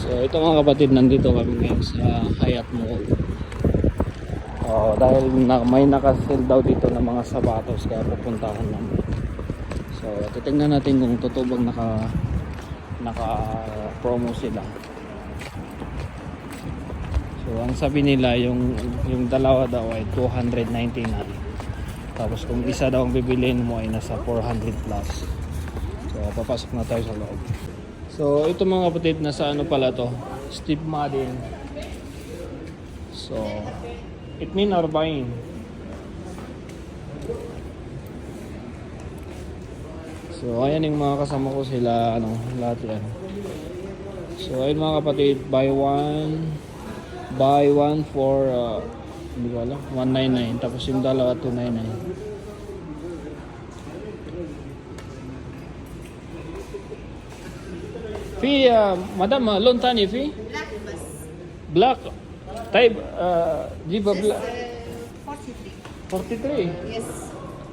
So ito mga kapatid, nandito kami ngayon sa Hayat Mall. Dahil may naka-sale daw dito ng mga sapatos, kaya pupuntahan namin. So titingnan natin kung totoo bang naka-promo sila. So ang sabi nila yung dalawa daw ay 299. Tapos kung isa daw ang bibiliin mo ay nasa 400 plus. So papasok na tayo sa loob. So ito mga kapatid, nasa ano pala to, Steve Madden. So itnin arbain. So ayan yung mga kasama ko, sila lahat yan. So ayun mga kapatid, buy one for hindi ko alam, 199, tapos yung dalawa 299. Fee, madam, loan tani fee? Black bus. Black. Type, jiba black. 43. 43. Yes.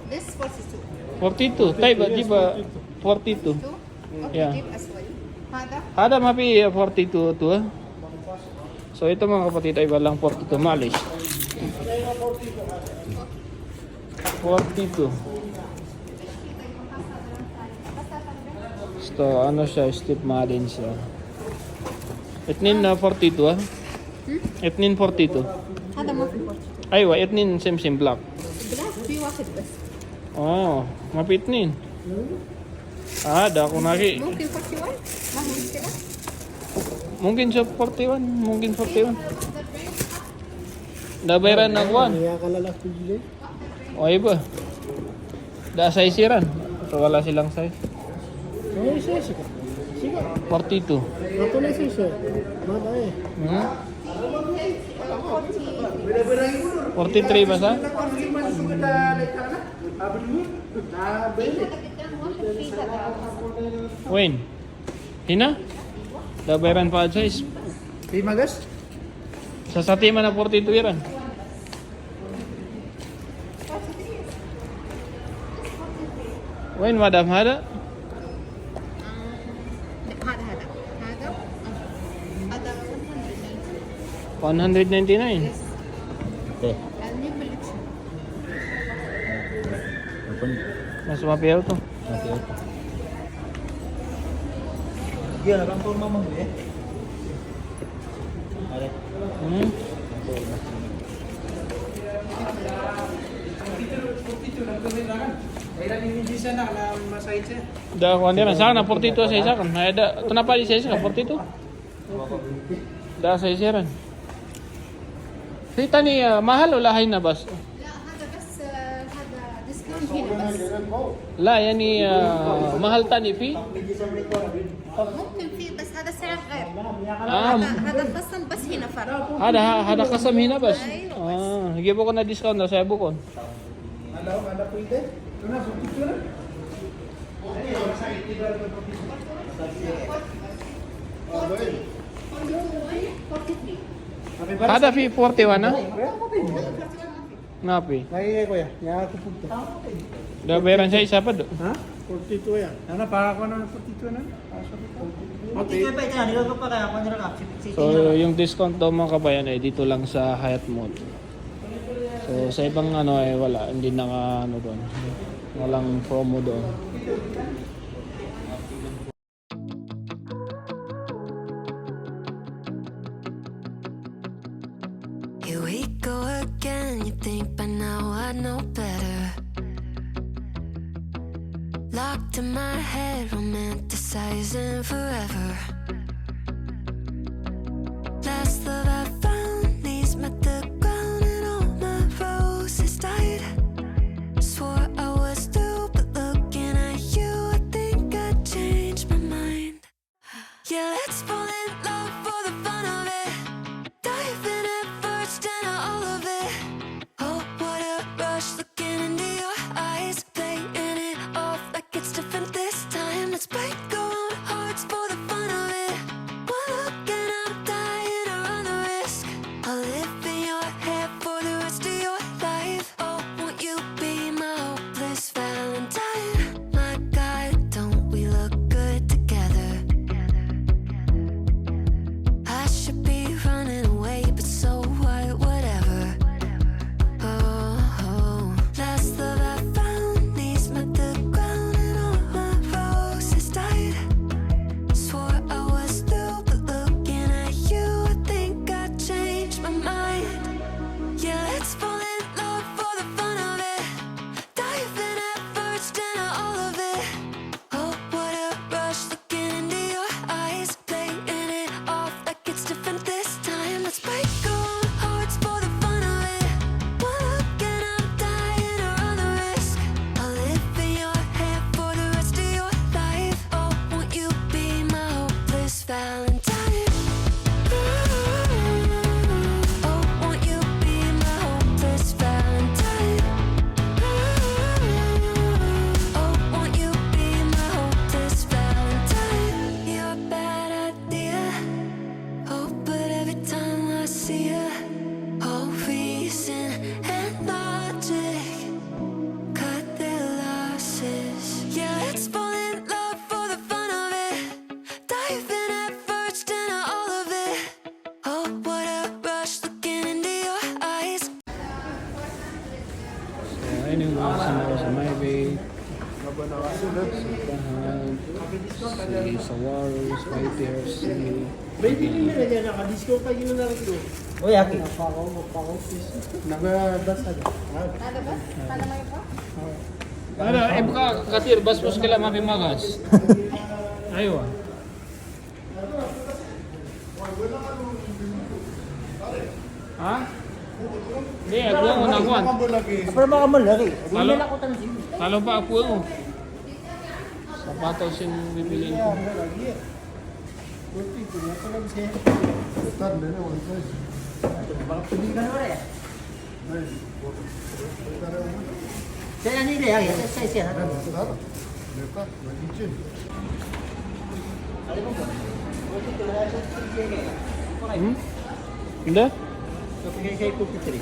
This 42. 42. Type, jiba 42. Okay, Yeah. deep as well. Ada mapi 42 tu. So ito mga kapatid ay walang 42, malis. 42. So ano siya, Steve Madden siya. Etnin na 42 ah. Etnin 42. هذا ما في 42. Aywa, etnin same black. بلاك في واحد بس. Oh, mapi etnin. Ada ako naki. ممكن 41 ما هي مشكلة. Mungkin siya 41, mungkin 41. Dabayaran na kuwan. O iba. Da size siran. So wala silang size. 42. Hmm? 43 ba sa? Wayne. Hina? Dabayaran pa ad size. Di magas? Sa satima na 42 yaran. Wayne, madam, hada? هذا 199. Yes. Okay. النيو كولكشن. Mas mapiyaw to. Iya, orang tua mama gue. Ada. Hmm? Da kuan dia sana 42 sa isa kan. Ada kenapa di sa isa 42? Da sa isa ran. Kita ni mahal ولا هاي بس؟ لا هذا بس هذا ديسكاونت هنا بس. لا يعني mahal tani في ممكن في بس هذا سعر غير. Ah, هذا خصم بس هنا فرق. ada kasam hina bas. Ayun, Ah, gibo ko na discount na sa bukon. Ada pwede? Tuna picture. Ada fi 41 na? Napi. Lagi ko ya. Ya aku punta. Da bayaran sa isa pa do. Ha? 42 ya. Ano para ko na 42 na? Okay. So yung discount daw mga kabayan ay dito lang sa Hayat Mall. So sa ibang ay wala, hindi naka doon. Walang promo doon. Here we go again, you think by now I know better. Locked in my head, romanticizing forever. Last love I found, knees met the ground and all my roses died. Swore I was through, but looking at you, I think I changed my mind. Yeah, let's fall in love for the fun of it. Dive in at first and all of it. Oh, what a rush looking into your eyes, playing it off like it's different this time. Let's break our own hearts for the fun of it. One look and I'm dying to run the rush looking into your eyes, playing it off like it's different this time. Let's break our own hearts for the fun of it. One look and I'm dying to run the risk. I'll live in your head for the rest of your life. Oh, won't you be my hopeless Valentine? Oh, won't you be my hopeless Valentine? Oh, won't you be my hopeless Valentine? You're a bad idea. Oh, but every time I see you, all reason and logic cut their losses. Yeah, let's fall in love for the fun of it. Diving at first into all of it. Oh, what a rush looking into your eyes. So, ayun yung mga kasama ko sa my way. Si Sawaros, Fighters, si... Bili na dyan, naka-disco pa yun na rin doon. Uy, aki. Nababasa na. Nada ba? Nada may pa? Ano, eh baka katir, bas-bas ka lang mapimagas. Ayaw ah. Ha? Hindi, ako ang unakuan. Pero mga malaki. Hindi Halo? na ako tanong. Talo pa ako mo. Sapatos yung bibiliin ko. Baka pwede ka naman eh. Saya ni dia ya, saya siya. Hindi? Kaya 43.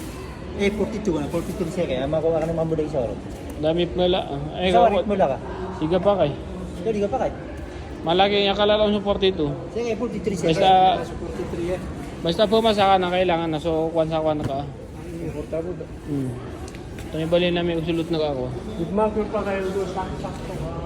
42 na, 43 siya kaya. Makuha ka ng mamuday sa oras. Dami pala. Ay, Sa warit mo lang ka. Siga pa kay. Ikaw di ka pa kay. Malaki yung kalalaw sa 42. Siya kaya 43 siya. Basta pumasa ka na kailangan na. So, kwan sa kwan ka. Ito may bali namin usulot na ako. Nagmakul pa kayo doon, sakto.